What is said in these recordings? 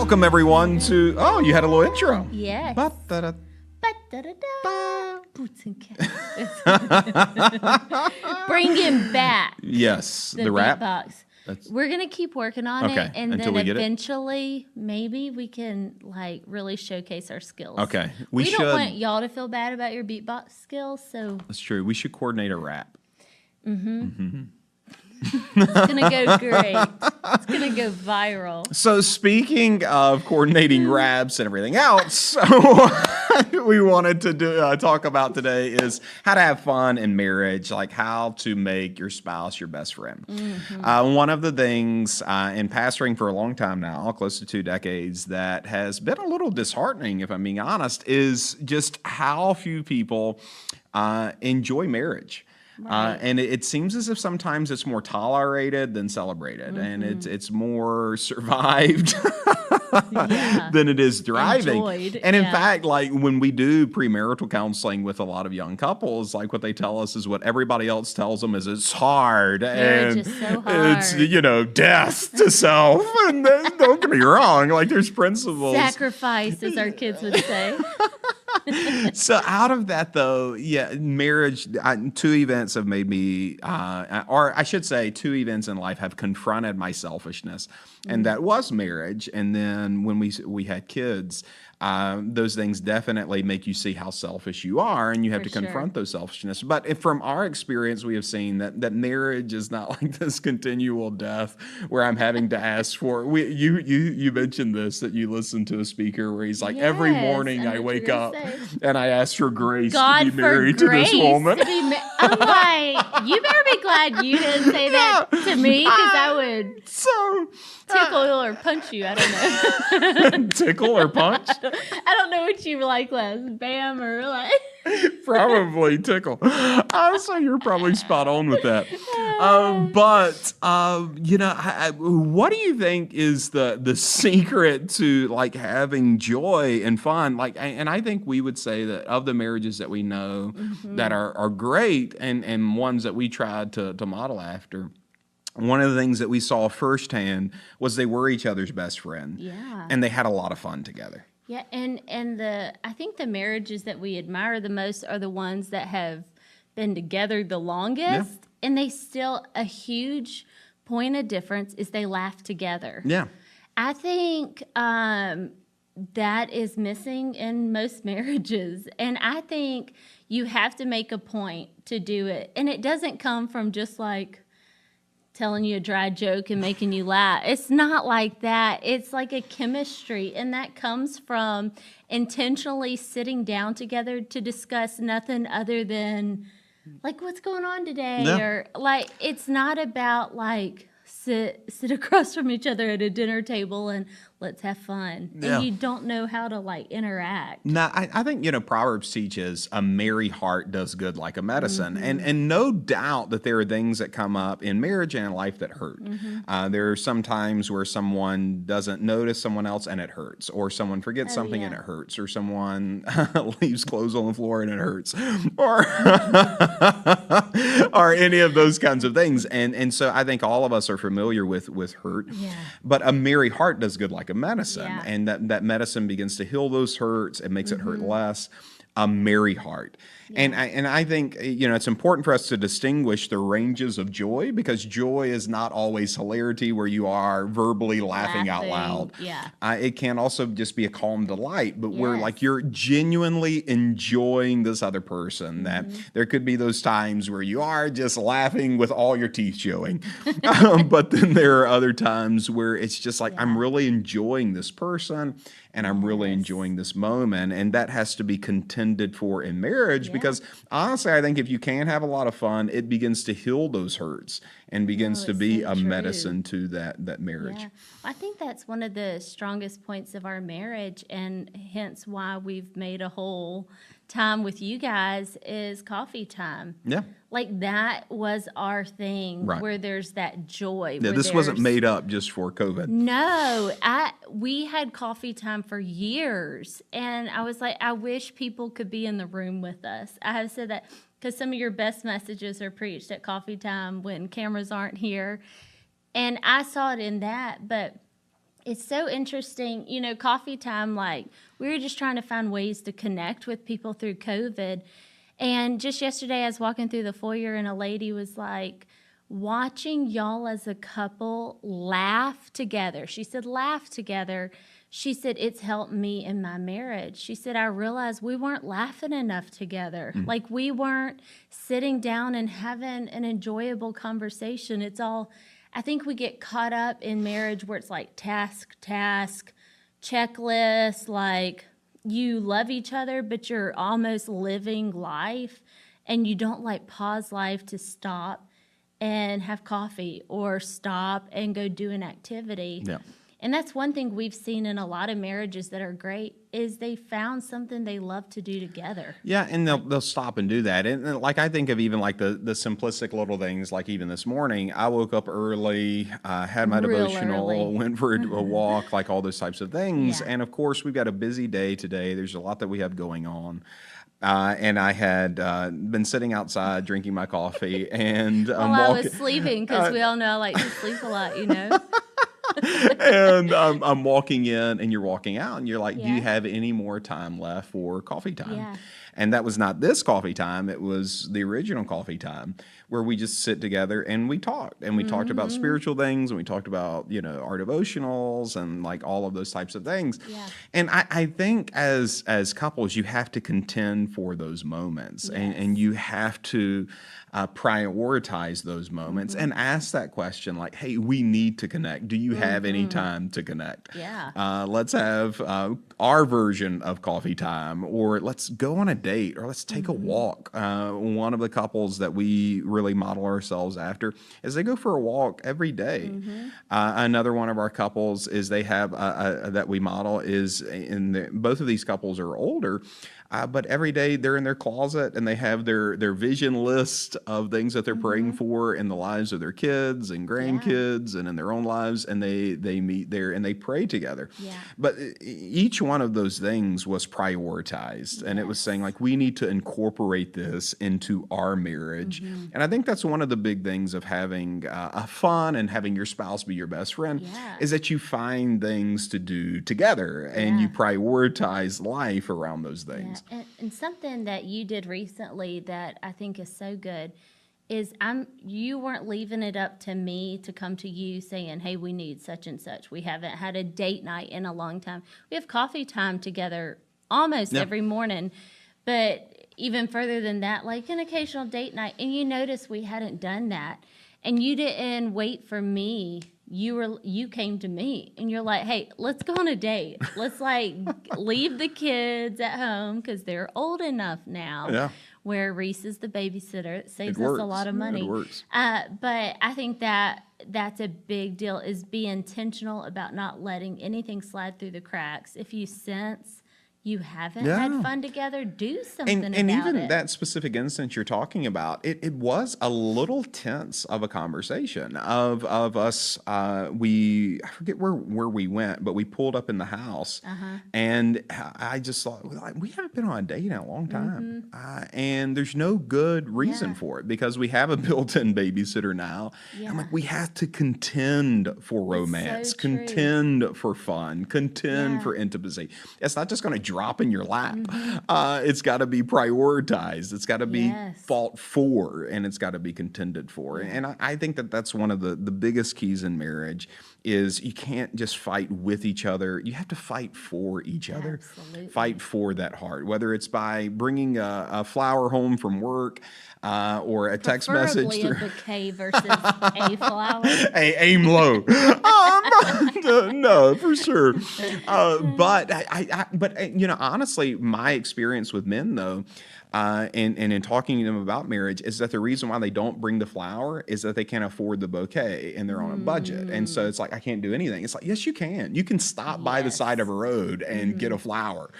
Welcome, everyone, to... Oh, you had a little intro. Yes. Ba-da-da. Ba-da-da-da. Boots and cats. Bring him back. Yes, the rap. Beatbox. We're going to keep working on it, and until then we get eventually, maybe we can like really showcase our skills. Okay. We don't want y'all to feel bad about your beatbox skills, so... That's true. We should coordinate a rap. It's going to go great. It's going to go viral. So speaking of coordinating raps and everything else, what we wanted to talk about today is how to have fun in marriage, like how to make your spouse your best friend. One of the things in pastoring for a long time now, close to 2 decades, that has been a little disheartening, if I'm being honest, is just how few people enjoy marriage. Right. And it seems as if sometimes it's more tolerated than celebrated, and it's more survived than it is thriving. Enjoyed, and in fact, like when we do premarital counseling with a lot of young couples, like what they tell us is what everybody else tells them is it's hard Marriage and is so hard. it's death to self. And don't get me wrong, like there's principles. Sacrifice, as our kids would say. So out of that, though, marriage, 2 events have made me, or I should say 2 events in life have confronted my selfishness. And that was marriage. And then when we had kids, those things definitely make you see how selfish you are, and you have to confront those selfishness. But from our experience, we have seen that marriage is not like this continual death where I'm having to ask for. You mentioned this, that you listen to a speaker where he's like, every morning I wake up and I ask for grace to be married to this woman. I'm like, you better be glad you didn't say that to me, because I would tickle or punch you. I don't know. Tickle or punch? I don't know what you like less, bam or like. Probably tickle. So you're probably spot on with that. What do you think is the secret to like having joy and fun? Like, and I think we would say that of the marriages that we know that are great and ones that we tried to model after, one of the things that we saw firsthand was they were each other's best friend. Yeah. And they had a lot of fun together. Yeah, and I think the marriages that we admire the most are the ones that have been together the longest, and they still, a huge point of difference is they laugh together. Yeah. I think that is missing in most marriages, and I think you have to make a point to do it, and it doesn't come from just like telling you a dry joke and making you laugh. It's not like that. It's like a chemistry, and that comes from intentionally sitting down together to discuss nothing other than like what's going on today, or like it's not about like sit across from each other at a dinner table and let's have fun. And you don't know how to like interact. No, I think, Proverbs teaches a merry heart does good like a medicine. And no doubt that there are things that come up in marriage and in life that hurt. There are some times where someone doesn't notice someone else and it hurts, or someone forgets something and it hurts, or someone leaves clothes on the floor and it hurts, or or any of those kinds of things. And so I think all of us are familiar with hurt. Yeah. But a merry heart does good like a medicine, and that medicine begins to heal those hurts. It makes it hurt less. A merry heart. And I think, it's important for us to distinguish the ranges of joy, because joy is not always hilarity where you are verbally laughing out loud. Yeah. It can also just be a calm delight, but where like you're genuinely enjoying this other person. That there could be those times where you are just laughing with all your teeth showing. But then there are other times where it's just like, I'm really enjoying this person, and I'm really enjoying this moment. And that has to be contended for in marriage, because honestly, I think if you can have a lot of fun, it begins to heal those hurts and begins to be a medicine to that marriage. Yeah. I think that's one of the strongest points of our marriage, and hence why we've made a whole time with you guys is coffee time. Yeah. Like that was our thing, where there's that joy. Yeah, this wasn't made up just for COVID. No, we had coffee time for years, and I was like, I wish people could be in the room with us. I have said that because some of your best messages are preached at coffee time when cameras aren't here, and I saw it in that, but It's so interesting. Coffee time, like, we were just trying to find ways to connect with people through COVID. And just yesterday, I was walking through the foyer, and a lady was like, watching y'all as a couple laugh together. She said, laugh together. She said, it's helped me in my marriage. She said, I realized we weren't laughing enough together. Like, we weren't sitting down and having an enjoyable conversation. It's all, I think we get caught up in marriage where it's like task, checklist, like you love each other, but you're almost living life and you don't like pause life to stop and have coffee or stop and go do an activity. Yeah. And that's one thing we've seen in a lot of marriages that are great is they found something they love to do together. Yeah, and they'll stop and do that. And like I think of even like the simplistic little things, like even this morning, I woke up early, had my Real devotional, early. went for a walk, like all those types of things. Yeah. And of course, we've got a busy day today. There's a lot that we have going on. And I had been sitting outside drinking my coffee, and While I was sleeping, because we all know I like to sleep a lot. and I'm walking in, and you're walking out, and you're like, do you Yeah. have any more time left for coffee time? Yeah. And that was not this coffee time. It was the original coffee time where we just sit together and we talked. And we talked about spiritual things, and we talked about, our devotionals and like all of those types of things. Yeah. And I think as couples, you have to contend for those moments, and Yes. you have to prioritize those moments and ask that question like, hey, we need to connect. Do you have any time to connect? Yeah. Let's have our version of coffee time, or let's go on a date, or let's take a walk. One of the couples that we really model ourselves after is they go for a walk every day. Another one of our couples is they have that we model is both of these couples are older. But every day they're in their closet and they have their vision list of things that they're praying for in the lives of their kids and grandkids and in their own lives, and they meet there and they pray together. Yeah. But each one of those things was prioritized, and it was saying like, we need to incorporate this into our marriage. And I think that's one of the big things of having a fun and having your spouse be your best friend is that you find things to do together and you prioritize life around those things. And something that you did recently that I think is so good is you weren't leaving it up to me to come to you saying, hey, we need such and such. We haven't had a date night in a long time. We have coffee time together almost every morning. But even further than that, like an occasional date night. And you notice we hadn't done that. And you didn't wait for me. You came to me and you're like, hey, let's go on a date. Let's like leave the kids at home because they're old enough now where Reese is the babysitter. It saves us a lot of money. It works. But I think that's a big deal is be intentional about not letting anything slide through the cracks. If you sense you haven't had fun together, do something about it. And even that specific instance you're talking about, it was a little tense of a conversation of us. I forget where we went, but we pulled up in the house, and I just thought, we haven't been on a date in a long time, and there's no good reason for it because we have a built-in babysitter now. I'm like, we have to contend for romance, so true. contend for fun, contend for intimacy. It's not just going to drop in your lap. It's got to be prioritized. It's got to be fought for, and it's got to be contended for. And I think that's one of the biggest keys in marriage is you can't just fight with each other. You have to fight for each other. Absolutely. Fight for that heart, whether it's by bringing a flower home from work or a text message. Preferably a bouquet versus a flower. Hey, aim low. No, for sure. But honestly, my experience with men though, and in talking to them about marriage is that the reason why they don't bring the flower is that they can't afford the bouquet and they're on a budget. And so it's like, I can't do anything. It's like, yes, you can. You can stop by the side of a road and get a flower.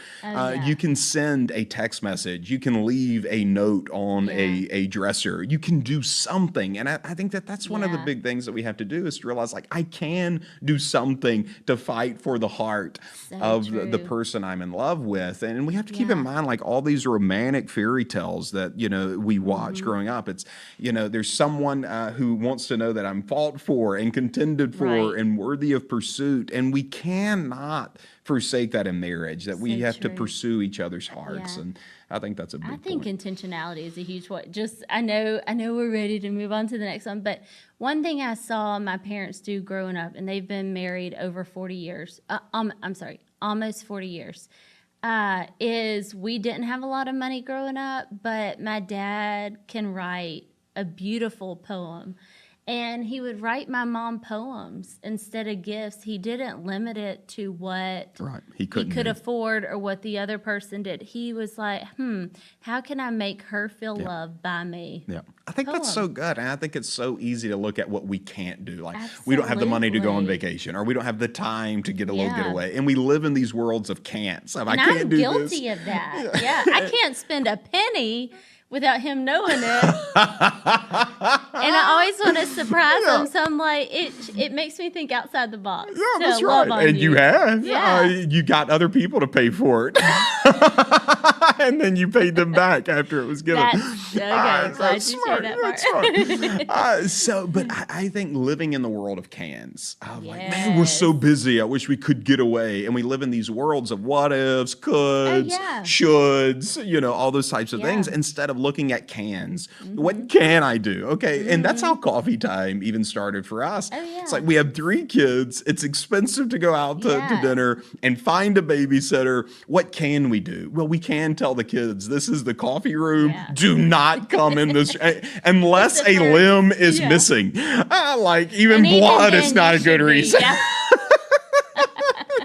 You can send a text message. You can leave a note on a dresser. You can do something. And I think that's one of the big things that we have to do is to realize like, I can do something to fight for the heart of the person I'm in love with. And we have to keep in mind like all these romantic fairy tales that, we watch growing up. It's, there's someone who wants to know that I'm fought for and contended for Right. and worthy of pursuit. And we cannot forsake that in marriage, that we So have to true. pursue each other's hearts. Yeah. And I think that's a I big think point. intentionality is a huge one. Just I know we're ready to move on to the next one, but one thing I saw my parents do growing up, and they've been married over 40 years. I'm sorry, almost 40 years. Is we didn't have a lot of money growing up, but my dad can write a beautiful poem. And he would write my mom poems instead of gifts. He didn't limit it to what Right. He he couldn't could do. afford or what the other person did. He was like, how can I make her feel Yeah. loved by me? Yeah. I think that's so Poem. good. And I think it's so easy to look at what we can't do. Like, we don't have the money to go on Absolutely. vacation, or we don't have the time to get a little Yeah. getaway. And we live in these worlds of can'ts. If I And can't I'm do guilty this. of that. Yeah. I can't spend a penny without him knowing it. And I always want to surprise him. So I'm like, it makes me think outside the box. Yeah, to that's love right. on And you have. Yeah. You got other people to pay for it. And then you paid them back after it was given. That's okay. Glad That's you shared smart. that That's part. smart. But I think living in the world of cans, like, man, we're so Yes. busy. I wish we could get away. And we live in these worlds of what ifs, coulds, yeah. shoulds, all those types of Yeah. things, instead of looking at cans. What can I do? Okay. And that's how coffee time even started for us. Oh, yeah. It's like we have 3 kids. It's expensive to go out to Yeah. dinner and find a babysitter. What can we do? Well, we can tell the kids, this is the coffee room. Yeah. Do not come in this unless It's the a first. limb is Yeah. missing. Like even And even blood then is not you a good should be, reason. yeah.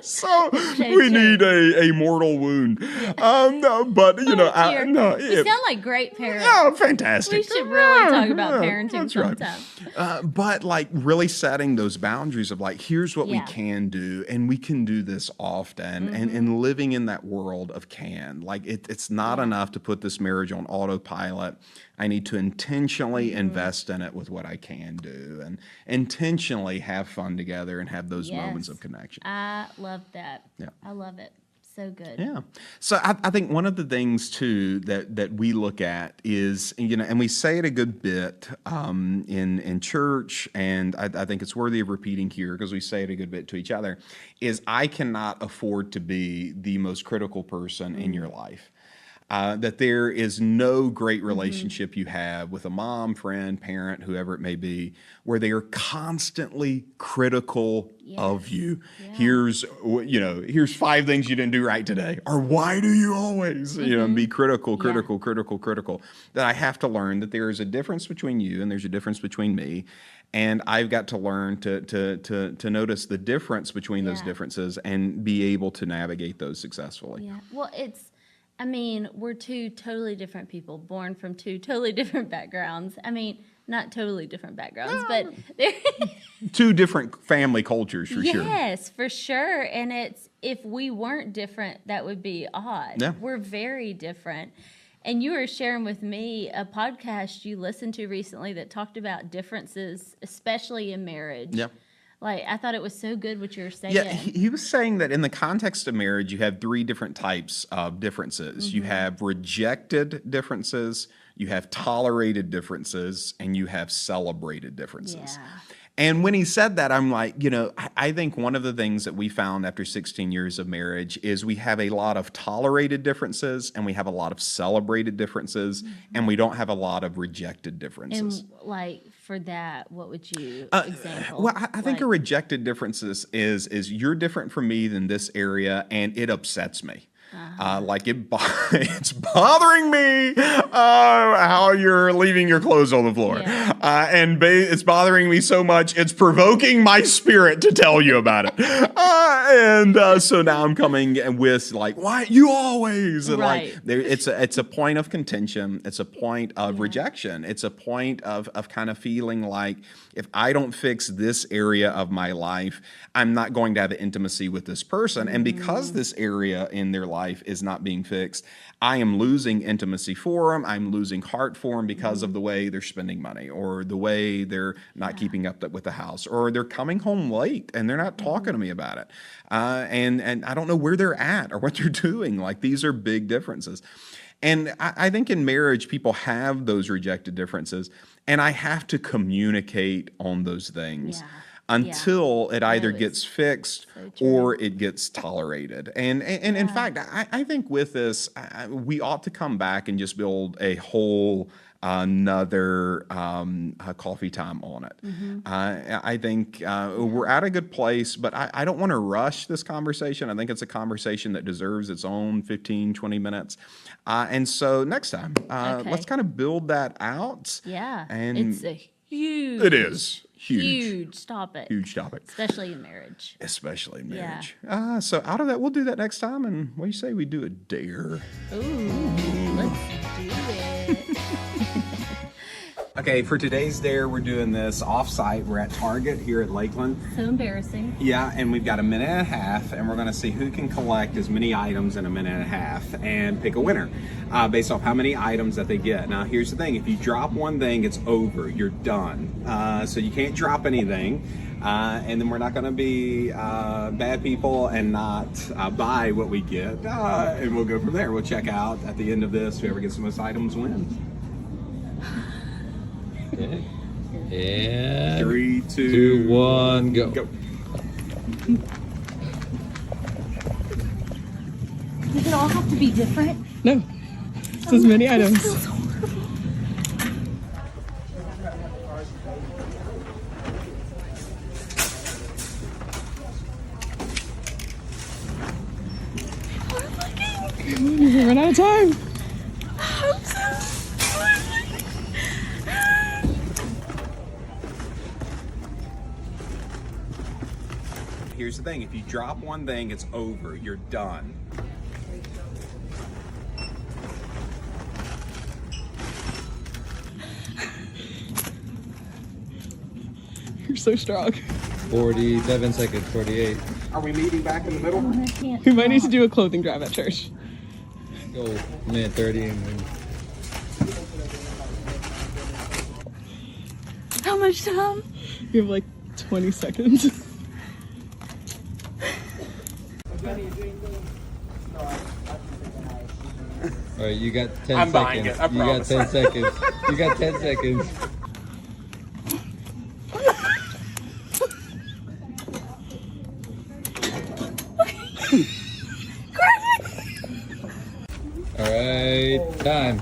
So So we true. need a mortal wound. No, but Oh, dear. no, We sound like great parents. oh, fantastic. We should really talk about Yeah, parenting that's right. sometime. But like really setting those boundaries of like, here's what we Yeah. can do, and we can do this often, and living in that world of can. Like it's not Yeah. enough to put this marriage on autopilot. I need to intentionally invest in it with what I can do, and intentionally have fun together and have those moments Yes. of connection. I love that. Yeah. I love it. So good. Yeah. So I think one of the things too that we look at is, and we say it a good bit in church, and I think it's worthy of repeating here because we say it a good bit to each other, is I cannot afford to be the most critical person in your life. That there is no great relationship you have with a mom, friend, parent, whoever it may be, where they are constantly critical of you. Yeah. Here's 5 things you didn't do right today, or why do you always, be critical. That I have to learn that there is a difference between you and there's a difference between me. And I've got to learn to notice the difference between those Yeah. differences and be able to navigate those successfully. Yeah. Well, we're 2 totally different people, born from 2 totally different backgrounds. Not totally different backgrounds, but they're 2 different family cultures for sure. yes, for sure. And if we weren't different, that would be odd. Yeah. We're very different. And you were sharing with me a podcast you listened to recently that talked about differences, especially in marriage. Yeah. Like, I thought it was so good what you were saying. Yeah, he was saying that in the context of marriage, you have 3 different types of differences. You have rejected differences, you have tolerated differences, and you have celebrated differences. Yeah. And when he said that, I'm like, I think one of the things that we found after 16 years of marriage is we have a lot of tolerated differences and we have a lot of celebrated differences and we don't have a lot of rejected differences. And like for that, what would you example? Well, I think Like, a rejected difference is you're different from me in this area, and it upsets me. Like it's bothering me how you're leaving your clothes on the floor, Yeah. and it's bothering me so much it's provoking my spirit to tell you about it. So now I'm coming with like, why you always and Right. like it's a point of contention. It's a point of rejection. It's a point of kind of feeling like if I don't fix this area of my life, I'm not going to have intimacy with this person, and because this area in their life is not being fixed, I am losing intimacy for them. I'm losing heart for them because of the way they're spending money, or the way they're not keeping up with the house, or they're coming home late and they're not talking to me about it. And I don't know where they're at or what they're doing. Like, these are big differences. And I think in marriage, people have those rejected differences, and I have to communicate on those things Yeah. until it either it's gets fixed so true. or it gets tolerated. And in fact, I think with this, we ought to come back and just build a whole another coffee time on it. I think we're at a good place, but I don't want to rush this conversation. I think it's a conversation that deserves its own 15, 20 minutes. And so next time, Okay. let's kind of build that out. Yeah. And It's a huge. it is huge. Huge topic. Huge topic. Especially in marriage. Especially in Yeah. marriage. So out of that, we'll do that next time. And what do you say we do a dare? Ooh, let's do it. Okay, for today's dare, we're doing this off-site. We're at Target here at Lakeland. So embarrassing. Yeah, and we've got a minute and a half, and we're going to see who can collect as many items in a minute and a half and pick a winner based off how many items that they get. Now, here's the thing. If you drop one thing, it's over. You're done. So you can't drop anything. And then we're not going to be bad people and not buy what we get. And we'll go from there. We'll check out at the end of this. Whoever gets the most items wins. Okay. And 3, 2, 1, go. go. Does it all have to be different? No. It's as many items. We're run out of time. Here's the thing. If you drop one thing, it's over. You're done. You're so strong. 47 seconds, 48. Are we meeting back in the middle? I can't. We might need to do a clothing drive at church. Go minute 30 and then How much time? You have like 20 seconds. all right, you got 10 I'm seconds. buying it, I you got promise. 10 seconds. You got 10 seconds. All right, time.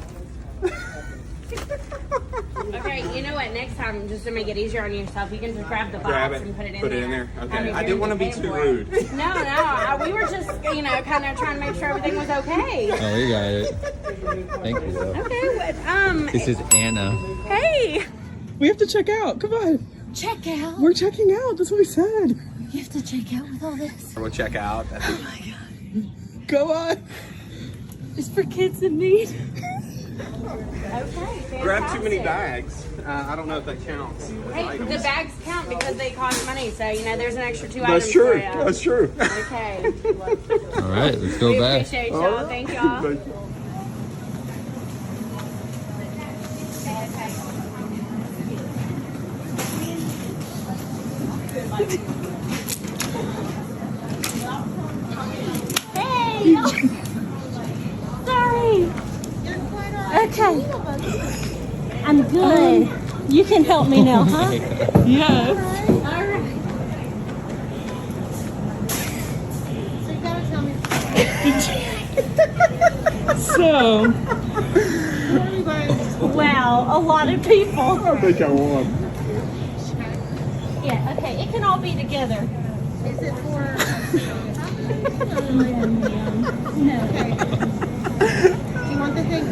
Okay, you know what? Next time, just to make it easier on yourself, you can just grab the box Grab it, and put it in put it there. in there? Okay. I mean, I you're didn't wanna be paying too for it. rude. No, we were just, kind of trying to make sure everything was okay. Oh, you got it. Thank you, though. Okay, This is Anna. hey, We have to check out. Come on. Check out. We're checking out. That's what we said. You have to check out with all this. We'll check out. At the, Go on. It's for kids in need. okay, grab too many fantastic. bags. I don't know if that counts. as Hey, items. the bags count because they cost money, so there's an extra 2 That's items true. for you. That's true. Okay, All right, let's go we back. appreciate y'all. Thank y'all. Hey. Sorry. Okay. I'm good. You can help me now, huh? Yes. All right. So, Wow, a lot of people. I think I won. Yeah, okay, it can all be together. Is it for? No. Do you want the thing?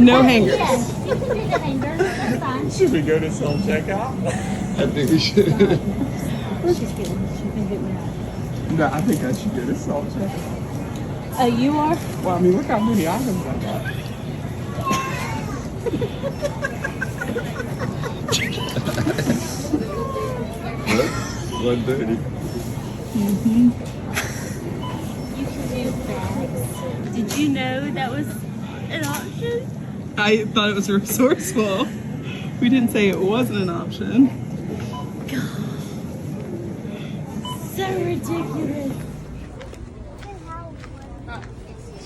no hangers. Yes, you can do the hanger. That's fine. Should we go to self-checkout? I think we should. She's kidding. She can get me out. No, I think I should go to self-checkout. Oh, you are? Well, I mean, look how many items I got. 130. You can do bags. Did you know that was an option? I thought it was resourceful. We didn't say it wasn't an option. So ridiculous.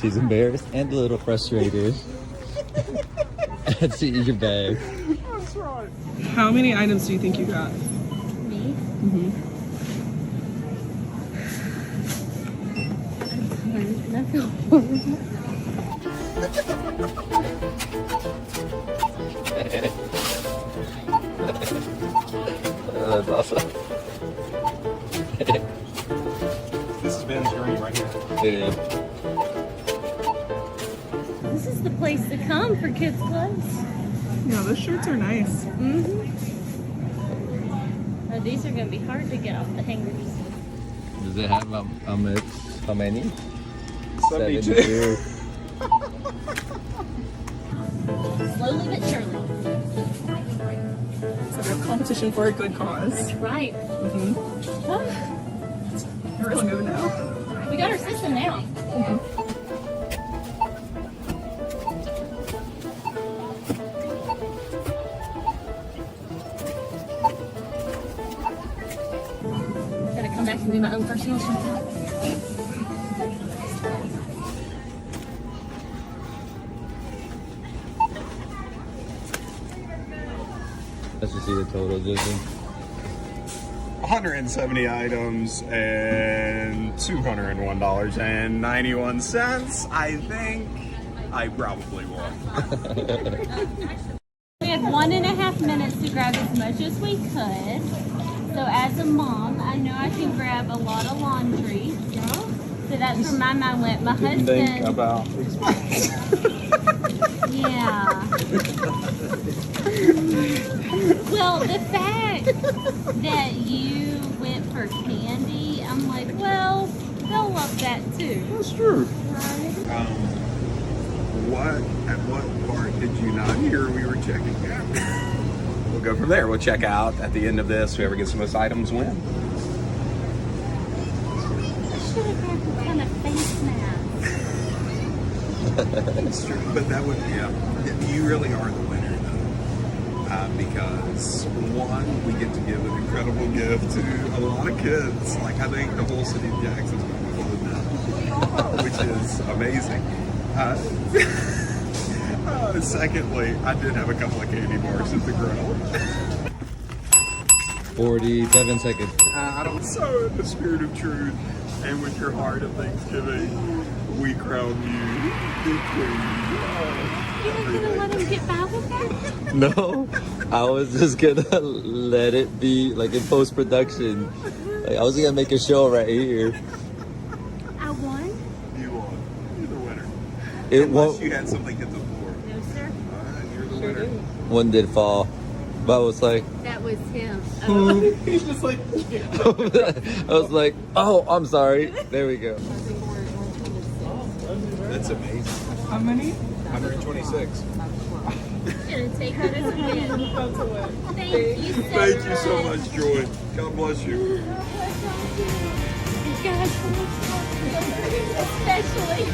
She's embarrassed and a little frustrated. That's your bag. That's right. How many items do you think you got? Me? I feel horrible. That's awesome. This is Ben's dream right here. It is. This is the place to come for kids' clothes. Yeah, those shirts are nice. Oh, these are going to be hard to get off the hangers. Does it have how many? 72. Slowly but surely. It's like a competition for a good cause. That's right. We're gonna go now. We got our system now. Gotta come back and do my own personal shopping. Let's just see the total, Jason. 170 items and $201.91. I think I probably won. We had 1.5 minutes to grab as much as we could. So as a mom, I know I can grab a lot of laundry. So that's where my mind went. My husband. Think about expense. Yeah. Well, the fact that you went for candy, I'm like, well, they'll love that too. That's true. At what part did you not hear we were checking out? We'll go from there. We'll check out at the end of this. Whoever gets the most items win. I should have grabbed a ton of face masks. That's true. But that would, yeah. You really are the winner, though. Because, one, we get to give an incredible gift to a lot of kids. Like, I think the whole city of Jackson's going to be clothed now, which is amazing. Secondly, I did have a couple of candy bars at the grill. 47 seconds. So, in the spirit of truth and with your heart of thanksgiving, we crown you the queen. You're not gonna let him get by with that? No, I was just gonna let it be like in post production. Like, I was gonna make a show right here. I won? You won. You're the winner. It Unless won't. you had something hit the floor. No, sir. You're the winner. One did fall, but I was like, That was him. He's just like, I was like, oh, I'm sorry. There we go. That's amazing. how many? 126. Gonna take that as a win. Thank you so Thank you so much, Joy. God bless you. God bless you. Especially.